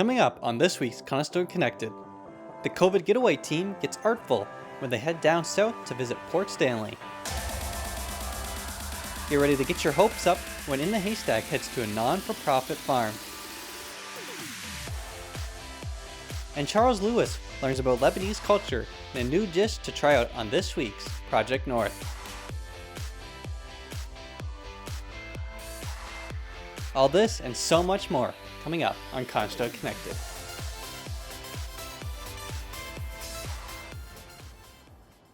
Coming up on this week's Conestoga Connected, the COVID getaway team gets artful when they head down south to visit Port Stanley. Get ready to get your hopes up when In the Haystack heads to a non-for-profit farm. And Charles Lewis learns about Lebanese culture and a new dish to try out on this week's Project North. All this and so much more coming up on Conestoga Connected.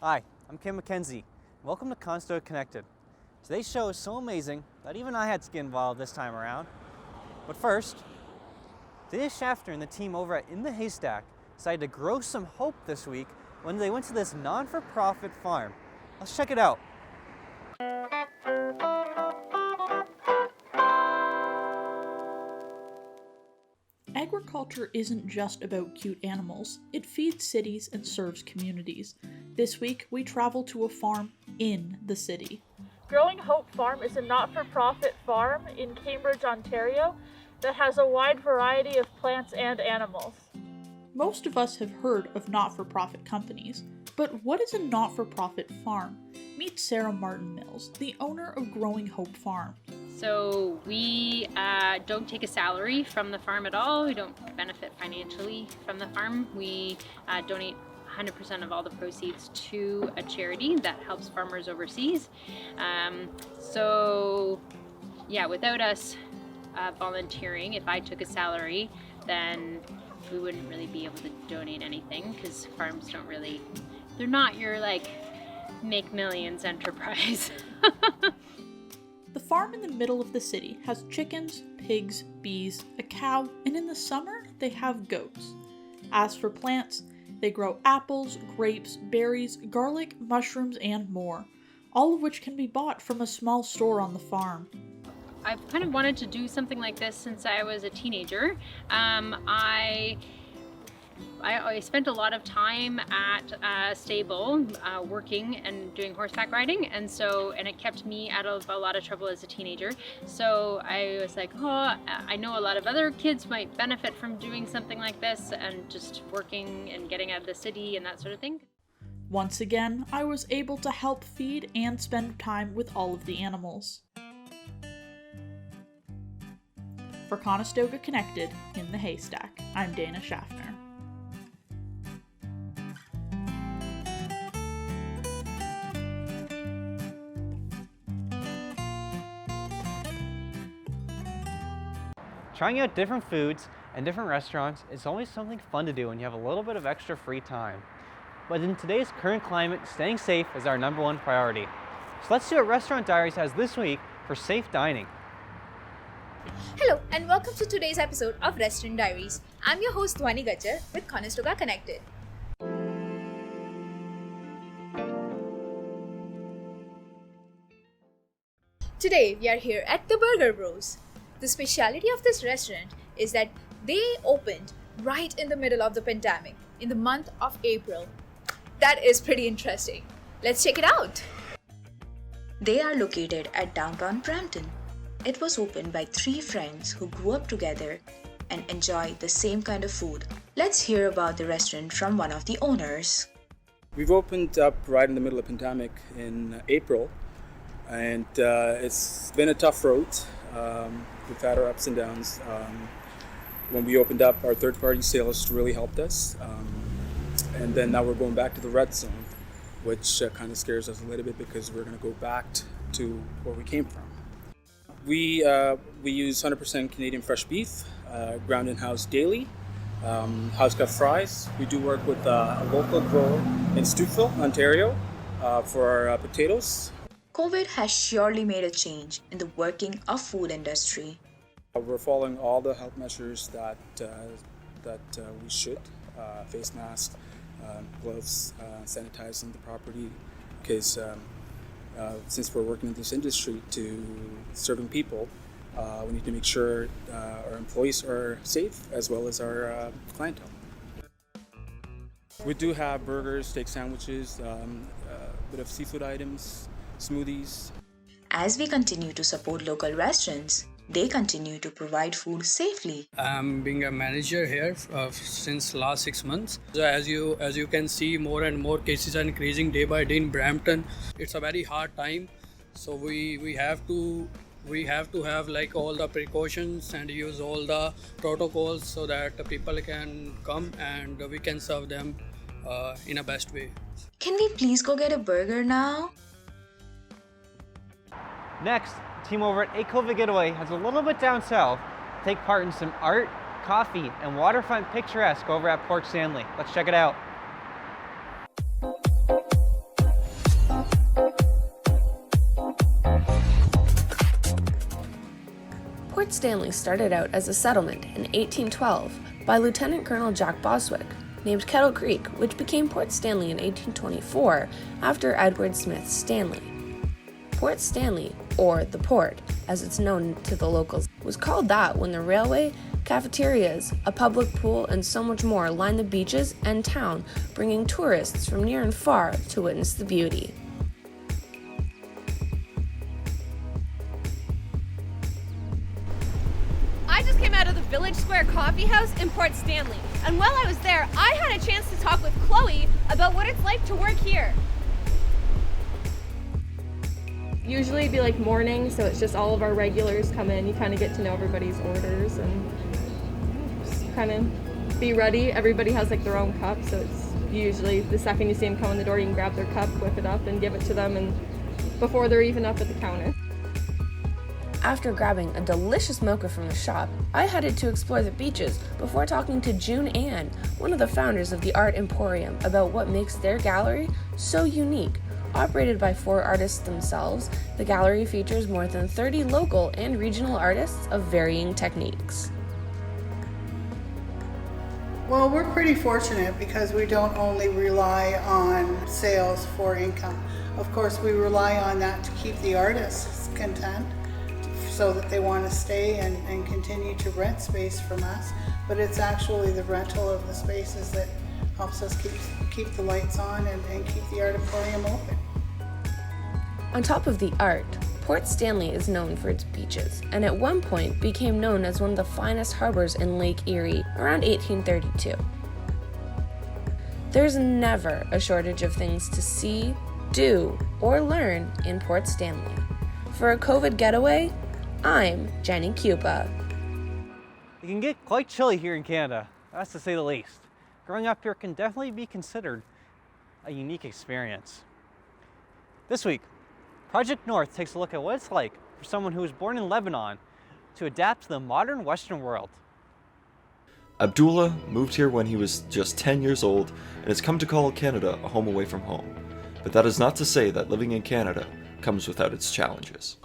Hi, I'm Kim McKenzie. Welcome to Conestoga Connected. Today's show is so amazing that even I had to get involved this time around. But first, Dana Schaffner and the team over at In the Haystack decided to grow some hope this week when they went to this non-for-profit farm. Let's check it out. Agriculture isn't just about cute animals. It feeds cities and serves communities. This week, we travel to a farm in the city. Growing Hope Farm is a not-for-profit farm in Cambridge, Ontario that has a wide variety of plants and animals. Most of us have heard of not-for-profit companies, but what is a not-for-profit farm? Meet Sarah Martin Mills, the owner of Growing Hope Farm. So we don't take a salary from the farm at all. We don't benefit financially from the farm. We donate 100% of all the proceeds to a charity that helps farmers overseas. Without us volunteering, if I took a salary, then we wouldn't really be able to donate anything because farms they're not your make millions enterprise. The farm in the middle of the city has chickens, pigs, bees, a cow, and in the summer they have goats. As for plants, they grow apples, grapes, berries, garlic, mushrooms, and more, all of which can be bought from a small store on the farm. I've kind of wanted to do something like this since I was a teenager. I spent a lot of time at a stable working and doing horseback riding, and it kept me out of a lot of trouble as a teenager. So I was like, I know a lot of other kids might benefit from doing something like this and just working and getting out of the city and that sort of thing. Once again, I was able to help feed and spend time with all of the animals. For Conestoga Connected, In the Haystack, I'm Dana Schaffner. Trying out different foods and different restaurants is always something fun to do when you have a little bit of extra free time. But in today's current climate, staying safe is our number one priority. So let's see what Restaurant Diaries has this week for safe dining. Hello and welcome to today's episode of Restaurant Diaries. I'm your host Dhwani Gajjar with Conestoga Connected. Today we are here at the Burger Bros. The speciality of this restaurant is that they opened right in the middle of the pandemic, in the month of April. That is pretty interesting. Let's check it out. They are located at downtown Brampton. It was opened by 3 friends who grew up together and enjoy the same kind of food. Let's hear about the restaurant from one of the owners. We've opened up right in the middle of the pandemic in April, and it's been a tough road. We've had our ups and downs. When we opened up, our third-party sales really helped us. And then now we're going back to the red zone, which kind of scares us a little bit because we're going to go back to where we came from. We use 100% Canadian fresh beef, ground in-house daily, house-cut fries. We do work with a local grower in Stouffville, Ontario, for our potatoes. COVID has surely made a change in the working of food industry. We're following all the health measures that we should. Face masks, gloves, sanitizing the property, because since we're working in this industry to serving people, we need to make sure our employees are safe as well as our clientele. We do have burgers, steak sandwiches, a bit of seafood items, smoothies. As we continue to support local restaurants, they continue to provide food safely. I'm being a manager here since last 6 months. So as you can see, more and more cases are increasing day by day in Brampton. It's a very hard time, so we have to have like all the precautions and use all the protocols so that the people can come and we can serve them in a best way. Can we please go get a burger now? Next, the team over at A-COVID Getaway has a little bit down south to take part in some art, coffee, and waterfront picturesque over at Port Stanley. Let's check it out. Port Stanley started out as a settlement in 1812 by Lieutenant Colonel Jack Boswick, named Kettle Creek, which became Port Stanley in 1824 after Edward Smith Stanley. Port Stanley, or the Port, as it's known to the locals, was called that when the railway, cafeterias, a public pool, and so much more lined the beaches and town, bringing tourists from near and far to witness the beauty. I just came out of the Village Square Coffee House in Port Stanley, and while I was there, I had a chance to talk with Chloe about what it's like to work here. Usually it'd be like morning, so it's just all of our regulars come in. You kind of get to know everybody's orders and just kind of be ready. Everybody has like their own cup, so it's usually the second you see them come in the door, you can grab their cup, whip it up, and give it to them, and before they're even up at the counter. After grabbing a delicious mocha from the shop, I headed to explore the beaches before talking to June Ann, one of the founders of the Art Emporium, about what makes their gallery so unique. Operated by 4 artists themselves, the gallery features more than 30 local and regional artists of varying techniques. Well, we're pretty fortunate because we don't only rely on sales for income. Of course, we rely on that to keep the artists content so that they want to stay and continue to rent space from us. But it's actually the rental of the spaces that helps us keep the lights on and keep the Art Emporium open. On top of the art, Port Stanley is known for its beaches, and at one point became known as one of the finest harbors in Lake Erie around 1832. There's never a shortage of things to see, do, or learn in Port Stanley. For a COVID getaway, I'm Jenny Cupa. It can get quite chilly here in Canada, that's to say the least. Growing up here can definitely be considered a unique experience. This week, Project North takes a look at what it's like for someone who was born in Lebanon to adapt to the modern Western world. Abdullah moved here when he was just 10 years old and has come to call Canada a home away from home. But that is not to say that living in Canada comes without its challenges.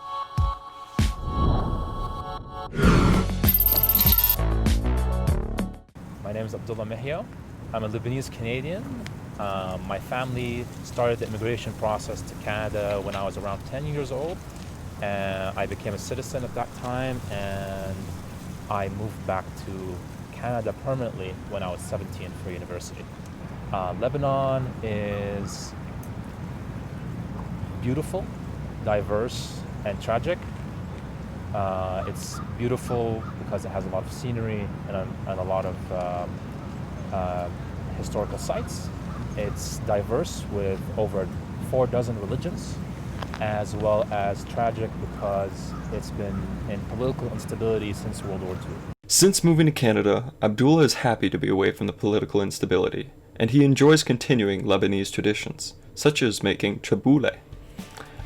My name is Abdullah Mehia. I'm a Lebanese Canadian. My family started the immigration process to Canada when I was around 10 years old. I became a citizen at that time, and I moved back to Canada permanently when I was 17 for university. Lebanon is beautiful, diverse, and tragic. It's beautiful because it has a lot of scenery and a lot of historical sites. It's diverse with over 4 dozen religions, as well as tragic because it's been in political instability since World War II. Since moving to Canada, Abdullah is happy to be away from the political instability, and he enjoys continuing Lebanese traditions, such as making tabbouleh.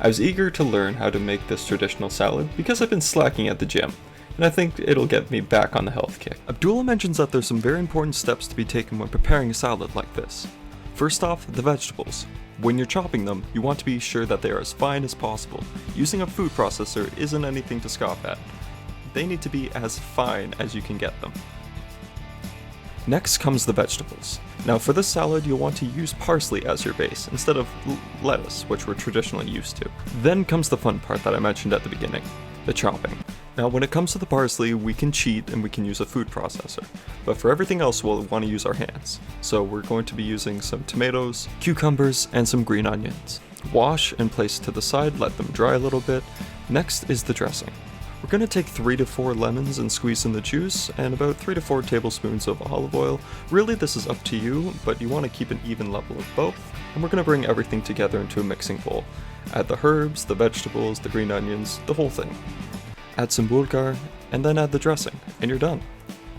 I was eager to learn how to make this traditional salad because I've been slacking at the gym, and I think it'll get me back on the health kick. Abdullah mentions that there's some very important steps to be taken when preparing a salad like this. First off, the vegetables. When you're chopping them, you want to be sure that they are as fine as possible. Using a food processor isn't anything to scoff at. They need to be as fine as you can get them. Next comes the vegetables. Now for this salad, you'll want to use parsley as your base instead of lettuce, which we're traditionally used to. Then comes the fun part that I mentioned at the beginning, the chopping. Now when it comes to the parsley, we can cheat and we can use a food processor. But for everything else, we'll want to use our hands. So we're going to be using some tomatoes, cucumbers, and some green onions. Wash and place to the side, let them dry a little bit. Next is the dressing. We're going to take 3 to 4 lemons and squeeze in the juice, and about 3 to 4 tablespoons of olive oil. Really, this is up to you, but you want to keep an even level of both. And we're going to bring everything together into a mixing bowl. Add the herbs, the vegetables, the green onions, the whole thing. Add some bulgur, and then add the dressing, and you're done.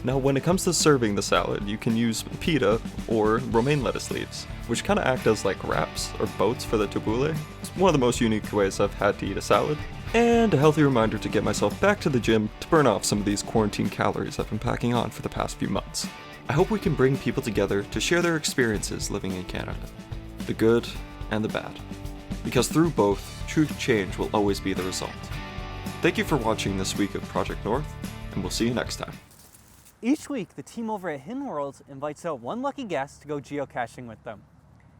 Now, when it comes to serving the salad, you can use pita or romaine lettuce leaves, which kind of act as like wraps or boats for the tabbouleh. It's one of the most unique ways I've had to eat a salad. And a healthy reminder to get myself back to the gym to burn off some of these quarantine calories I've been packing on for the past few months. I hope we can bring people together to share their experiences living in Canada, the good and the bad. Because through both, true change will always be the result. Thank you for watching this week of Project North, and we'll see you next time. Each week, the team over at Hidden Worlds invites out one lucky guest to go geocaching with them.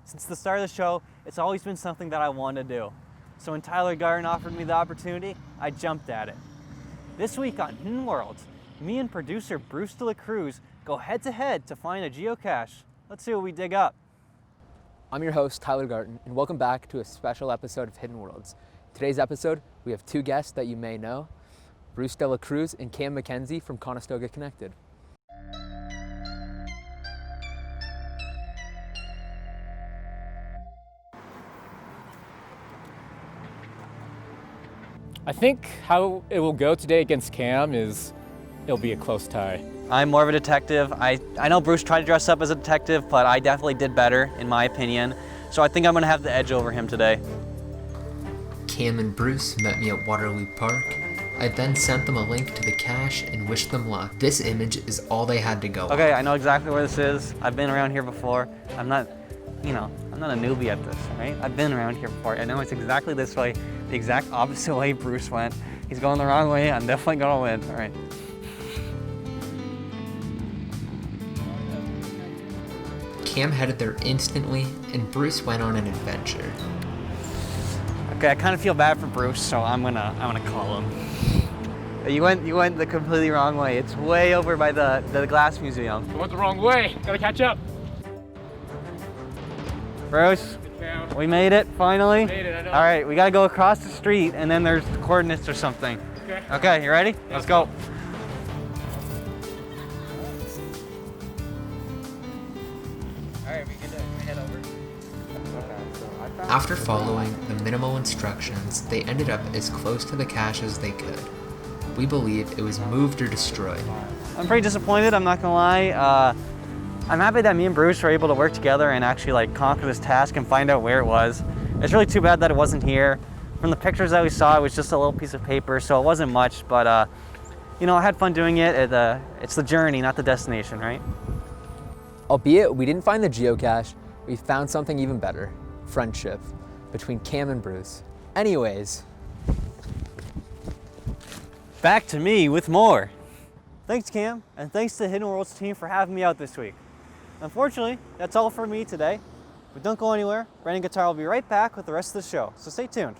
Since the start of the show, it's always been something that I wanted to do. So when Tyler Garden offered me the opportunity, I jumped at it. This week on Hidden Worlds, me and producer Bruce De La Cruz go head to head to find a geocache. Let's see what we dig up. I'm your host, Tyler Garten, and welcome back to a special episode of Hidden Worlds. Today's episode, we have 2 guests that you may know, Bruce De La Cruz and Cam McKenzie from Conestoga Connected. I think how it will go today against Cam is it'll be a close tie. I'm more of a detective. I know Bruce tried to dress up as a detective, but I definitely did better, in my opinion. So I think I'm gonna have the edge over him today. Cam and Bruce met me at Waterloo Park. I then sent them a link to the cache and wished them luck. This image is all they had to go Okay, on. I know exactly where this is. I've been around here before. I'm not a newbie at this, right? I've been around here before. I know it's exactly this way, the exact opposite way Bruce went. He's going the wrong way. I'm definitely gonna win. All right. Cam headed there instantly, and Bruce went on an adventure. Okay, I kind of feel bad for Bruce, so I'm gonna call him. You went the completely wrong way. It's way over by the Glass Museum. I went the wrong way. Gotta catch up. Bruce, we made it finally. Made it, I know. All right, we gotta go across the street, and then there's the coordinates or something. Okay. Okay, you ready? Let's go. All right, we can head over. After following the minimal instructions, they ended up as close to the cache as they could. We believe it was moved or destroyed. I'm pretty disappointed, I'm not gonna lie. I'm happy that me and Bruce were able to work together and actually conquer this task and find out where it was. It's really too bad that it wasn't here. From the pictures that we saw, it was just a little piece of paper, so it wasn't much, but I had fun doing it. It's the journey, not the destination, right? Albeit we didn't find the geocache, we found something even better. Friendship between Cam and Bruce. Anyways. Back to me with more. Thanks, Cam, and thanks to the Hidden Worlds team for having me out this week. Unfortunately, that's all for me today, but don't go anywhere. Brandon Guitar will be right back with the rest of the show, so stay tuned.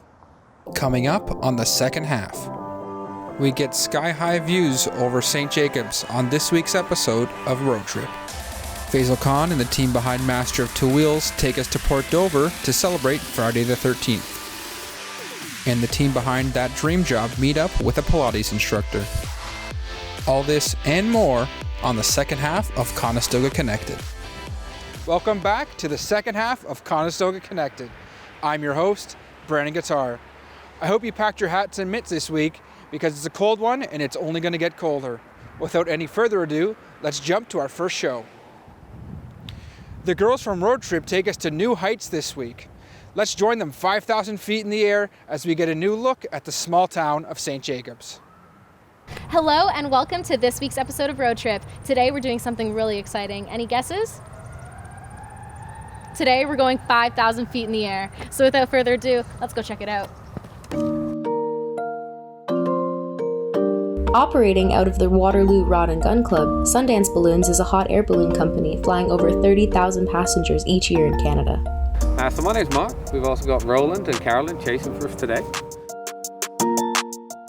Coming up on the second half, we get sky-high views over St. Jacobs on this week's episode of Road Trip. Faisal Khan and the team behind Master of Two Wheels take us to Port Dover to celebrate Friday the 13th. And the team behind That Dream Job meet up with a Pilates instructor. All this and more on the second half of Conestoga Connected. Welcome back to the second half of Conestoga Connected. I'm your host, Brandon Guitar. I hope you packed your hats and mitts this week because it's a cold one and it's only going to get colder. Without any further ado, let's jump to our first show. The girls from Road Trip take us to new heights this week. Let's join them 5,000 feet in the air as we get a new look at the small town of St. Jacobs. Hello and welcome to this week's episode of Road Trip. Today we're doing something really exciting. Any guesses? Today we're going 5,000 feet in the air. So without further ado, let's go check it out. Operating out of the Waterloo Rod and Gun Club, Sundance Balloons is a hot air balloon company flying over 30,000 passengers each year in Canada. So my name's Mark. We've also got Roland and Carolyn chasing for us today.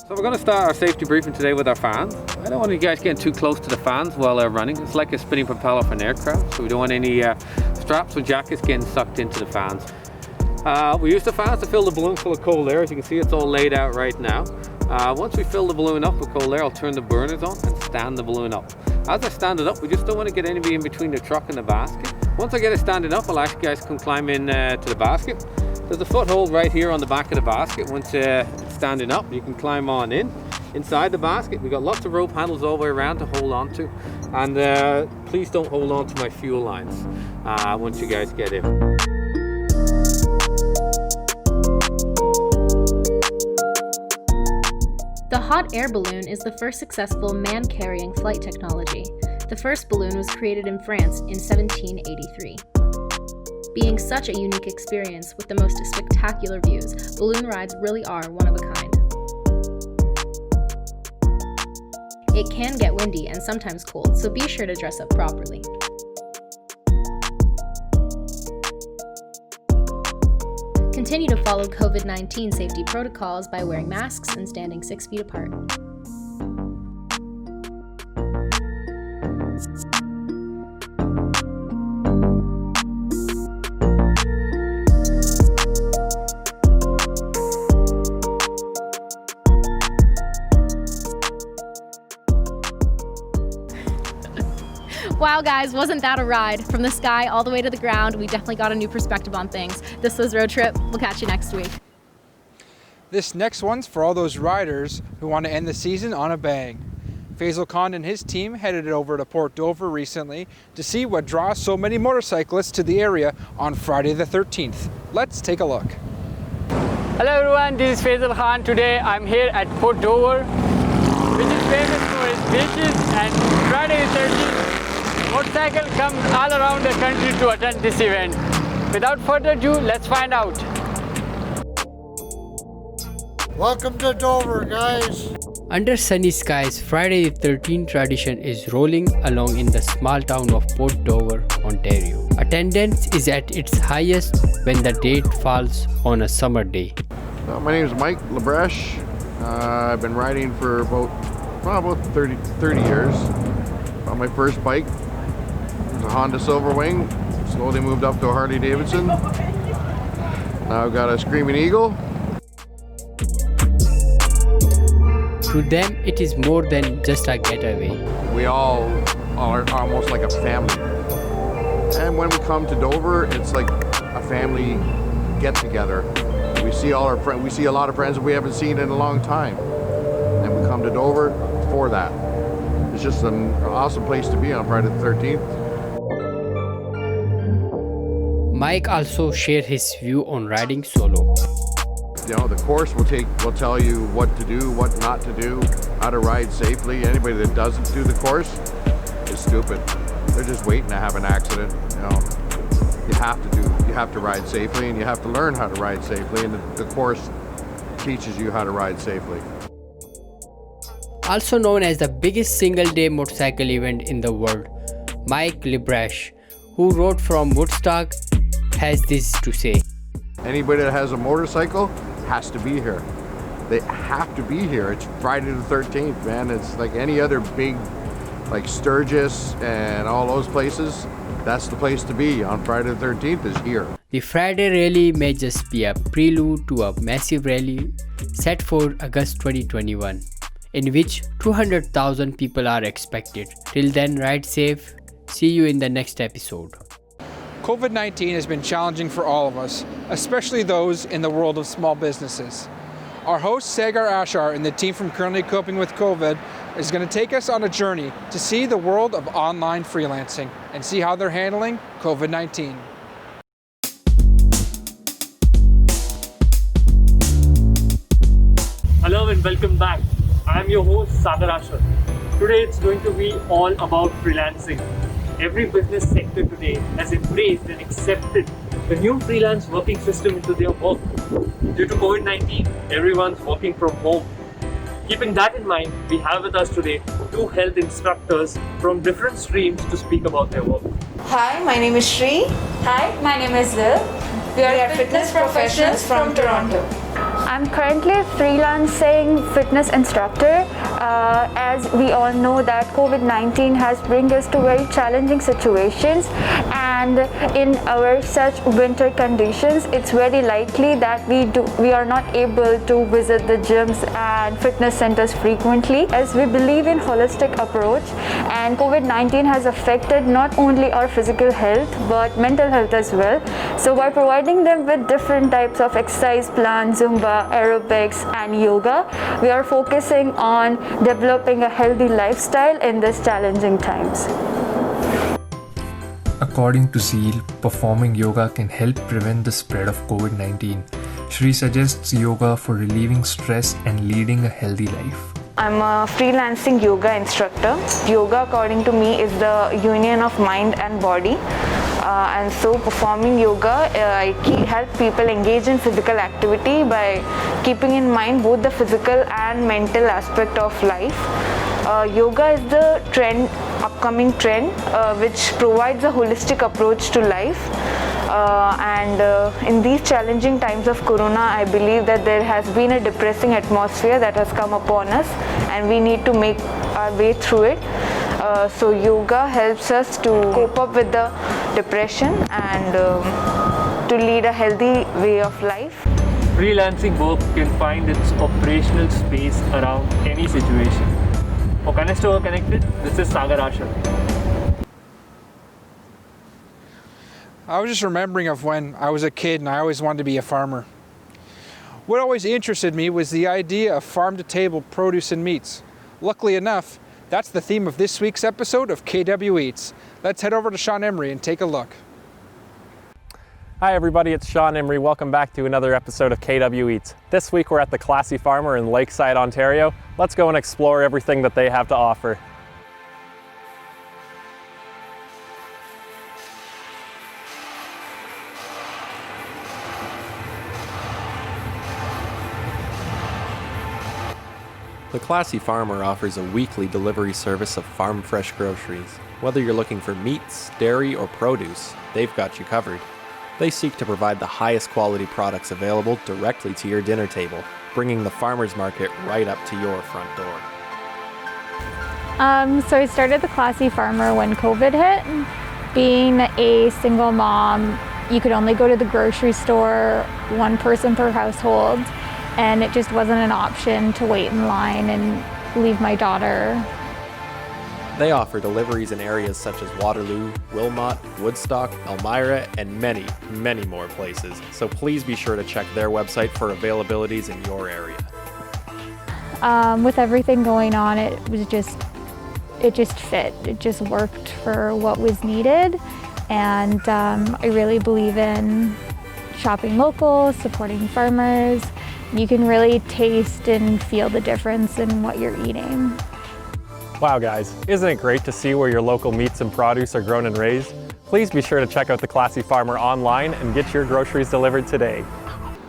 So we're going to start our safety briefing today with our fans. I don't want you guys getting too close to the fans while they're running. It's like a spinning propeller of an aircraft, so we don't want any straps or jackets getting sucked into the fans. We use the fans to fill the balloon full of cold air. As you can see, it's all laid out right now. Once we fill the balloon up with cold air, I'll turn the burners on and stand the balloon up. As I stand it up, we just don't want to get anybody in between the truck and the basket. Once I get it standing up, I'll ask you guys to come climb in to the basket. There's a foothold right here on the back of the basket. Once it's standing up, you can climb on in. Inside the basket, we've got lots of rope handles all the way around to hold on to. And please don't hold on to my fuel lines once you guys get in. The hot air balloon is the first successful man-carrying flight technology. The first balloon was created in France in 1783. Being such a unique experience with the most spectacular views, balloon rides really are one of a kind. It can get windy and sometimes cold, so be sure to dress up properly. Continue to follow COVID-19 safety protocols by wearing masks and standing 6 feet apart. Wow guys, wasn't that a ride? From the sky all the way to the ground, we definitely got a new perspective on things. This was Road Trip. We'll catch you next week. This next one's for all those riders who want to end the season on a bang. Faisal Khan and his team headed over to Port Dover recently to see what draws so many motorcyclists to the area on Friday the 13th. Let's take a look. Hello everyone, this is Faisal Khan. Today I'm here at Port Dover, which is famous for its beaches, and Friday the 13th, motorcycle come all around the country to attend this event. Without further ado, let's find out. Welcome to Dover, guys. Under sunny skies, Friday the 13th tradition is rolling along in the small town of Port Dover, Ontario. Attendance is at its highest when the date falls on a summer day. My name is Mike Labreche. I've been riding for about 30 years. On my first bike, it was a Honda Silverwing. Slowly moved up to a Harley Davidson. Now I've got a Screaming Eagle. To them, it is more than just a getaway. We all are almost like a family. And when we come to Dover, it's like a family get-together. We see all our friends. We see a lot of friends that we haven't seen in a long time, and we come to Dover for that. It's just an awesome place to be on Friday the 13th. Mike also shared his view on riding solo. You know, the course will tell you what to do, what not to do, how to ride safely. Anybody that doesn't do the course is stupid. They're just waiting to have an accident. You know, you have to ride safely, and you have to learn how to ride safely, and the course teaches you how to ride safely. Also known as the biggest single-day motorcycle event in the world, Mike Labreche, who rode from Woodstock, has this to say. Anybody that has a motorcycle has to be here. They have to be here. It's Friday the 13th, man. It's like any other big, like Sturgis and all those places. That's the place to be on Friday the 13th, is here. The Friday rally may just be a prelude to a massive rally set for August 2021, in which 200,000 people are expected. Till then, ride safe. See you in the next episode. COVID-19 has been challenging for all of us, especially those in the world of small businesses. Our host Sagar Ashar and the team from Currently Coping with COVID is going to take us on a journey to see the world of online freelancing and see how they're handling COVID-19. Hello and welcome back. I am your host Sagar Ashar. Today it's going to be all about freelancing. Every business sector today has embraced and accepted the new freelance working system into their work. Due to COVID-19, everyone's working from home. Keeping that in mind, we have with us today two health instructors from different streams to speak about their work. Hi, my name is Shri. Hi, my name is Lil. We are fitness professionals from Toronto. I'm currently a freelancing fitness instructor as we all know that COVID-19 has bring us to very challenging situations, and in our such winter conditions, it's very likely that we are not able to visit the gyms and fitness centers frequently, as we believe in holistic approach, and COVID-19 has affected not only our physical health but mental health as well. So by providing them with different types of exercise plans, Zumba, aerobics and yoga, we are focusing on developing a healthy lifestyle in these challenging times. According to Zeal, performing yoga can help prevent the spread of COVID-19. Shri suggests yoga for relieving stress and leading a healthy life. I'm a freelancing yoga instructor. Yoga, according to me, is the union of mind and body. And so performing yoga, I help people engage in physical activity by keeping in mind both the physical and mental aspect of life. Yoga is the upcoming trend, which provides a holistic approach to life. In these challenging times of Corona, I believe that there has been a depressing atmosphere that has come upon us, and we need to make our way through it. So yoga helps us to cope up with the depression and to lead a healthy way of life. Freelancing work can find its operational space around any situation. For Conestoga Connected, this is Sagar Ashar. I was just remembering of when I was a kid and I always wanted to be a farmer. What always interested me was the idea of farm-to-table produce and meats. Luckily enough, that's the theme of this week's episode of KW Eats. Let's head over to Sean Emery and take a look. Hi everybody, it's Sean Emery. Welcome back to another episode of KW Eats. This week we're at the Classy Farmer in Lakeside, Ontario. Let's go and explore everything that they have to offer. The Classy Farmer offers a weekly delivery service of farm fresh groceries. Whether you're looking for meats, dairy, or produce, they've got you covered. They seek to provide the highest quality products available directly to your dinner table, bringing the farmer's market right up to your front door. So I started the Classy Farmer when COVID hit. Being a single mom, you could only go to the grocery store, one person per household, and it just wasn't an option to wait in line and leave my daughter. They offer deliveries in areas such as Waterloo, Wilmot, Woodstock, Elmira, and many, many more places. So please be sure to check their website for availabilities in your area. With everything going on, it just fit. It just worked for what was needed. And I really believe in shopping local, supporting farmers. You can really taste and feel the difference in what you're eating. Wow guys, isn't it great to see where your local meats and produce are grown and raised? Please be sure to check out the Classy Farmer online and get your groceries delivered today.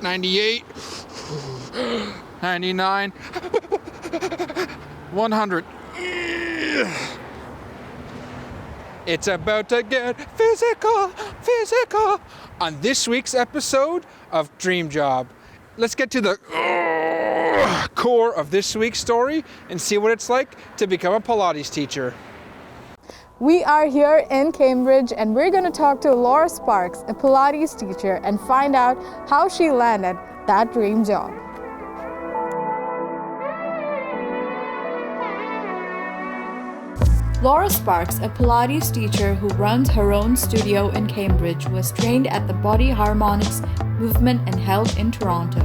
98, 99, 100. It's about to get physical on this week's episode of Dream Job. Let's get to the core of this week's story and see what it's like to become a Pilates teacher. We are here in Cambridge and we're going to talk to Laura Sparks, a Pilates teacher, and find out how she landed that dream job. Laura Sparks, a Pilates teacher who runs her own studio in Cambridge, was trained at the Body Harmonics Movement and Health in Toronto.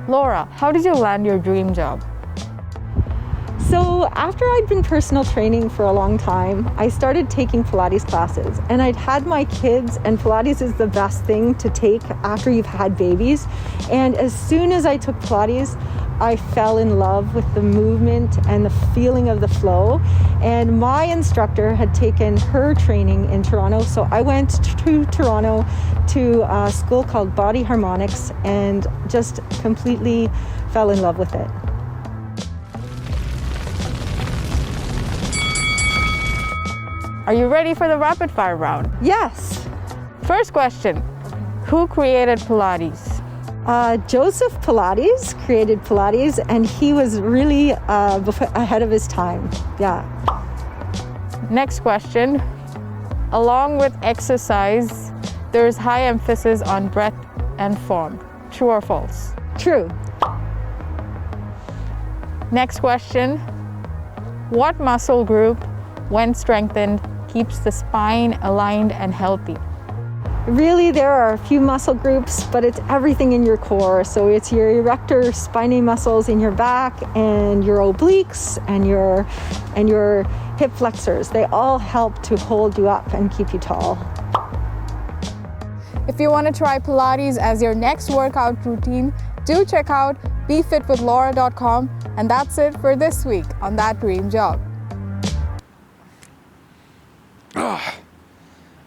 Laura, how did you land your dream job? So after I'd been personal training for a long time, I started taking Pilates classes, and I'd had my kids, and Pilates is the best thing to take after you've had babies. And as soon as I took Pilates, I fell in love with the movement and the feeling of the flow. And my instructor had taken her training in Toronto, so I went to Toronto to a school called Body Harmonics and just completely fell in love with it. Are you ready for the rapid fire round? Yes. First question, who created Pilates? Joseph Pilates created Pilates, and he was really ahead of his time. Yeah. Next question, along with exercise, there is high emphasis on breadth and form. True or false? True. Next question, what muscle group, when strengthened, keeps the spine aligned and healthy? Really, there are a few muscle groups, but it's everything in your core. So it's your erector spinae muscles in your back and your obliques and your hip flexors. They all help to hold you up and keep you tall. If you want to try Pilates as your next workout routine, do check out BeFitWithLaura.com. And that's it for this week on That Dream Job.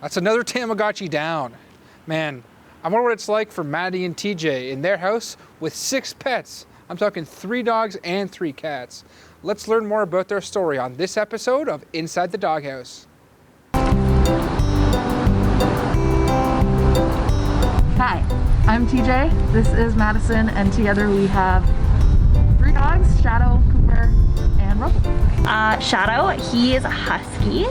That's another Tamagotchi down. Man, I wonder what it's like for Maddie and TJ in their house with 6 pets. I'm talking 3 dogs and 3 cats. Let's learn more about their story on this episode of Inside the Doghouse. Hi, I'm TJ, this is Madison, and together we have 3 dogs, Shadow, Cooper, and Rubble. Shadow, he is a husky.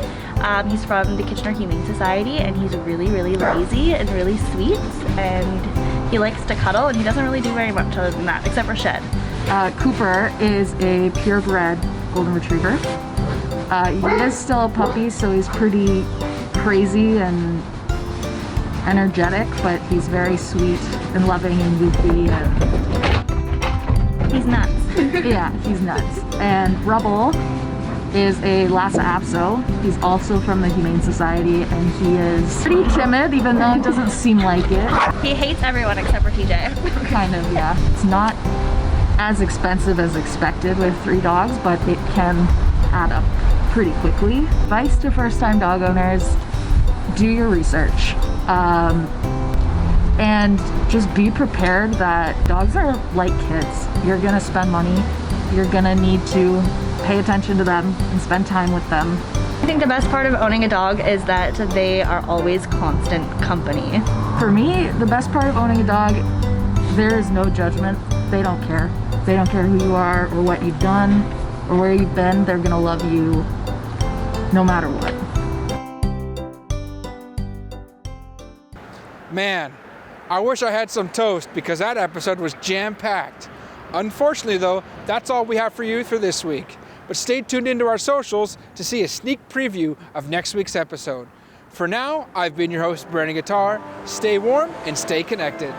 He's from the Kitchener Humane Society, and he's really, really lazy and really sweet, and he likes to cuddle, and he doesn't really do very much other than that, except for shed. Cooper is a purebred golden retriever. He is still a puppy, so he's pretty crazy and energetic, but he's very sweet and loving and goofy. And he's nuts. Yeah, he's nuts. And Rubble is a Lhasa Apso. He's also from the Humane Society, and he is pretty timid, even though it doesn't seem like it. He hates everyone except for TJ. Kind of, yeah. It's not as expensive as expected with 3 dogs, but it can add up pretty quickly. Advice to first-time dog owners, do your research. And just be prepared that dogs are like kids. You're gonna spend money, you're gonna need to pay attention to them and spend time with them. I think the best part of owning a dog is that they are always constant company. For me, the best part of owning a dog, there is no judgment. They don't care. They don't care who you are or what you've done or where you've been. They're gonna love you no matter what. Man, I wish I had some toast because that episode was jam-packed. Unfortunately though, that's all we have for you for this week. But stay tuned into our socials to see a sneak preview of next week's episode. For now, I've been your host, Brandon Guitar. Stay warm and stay connected.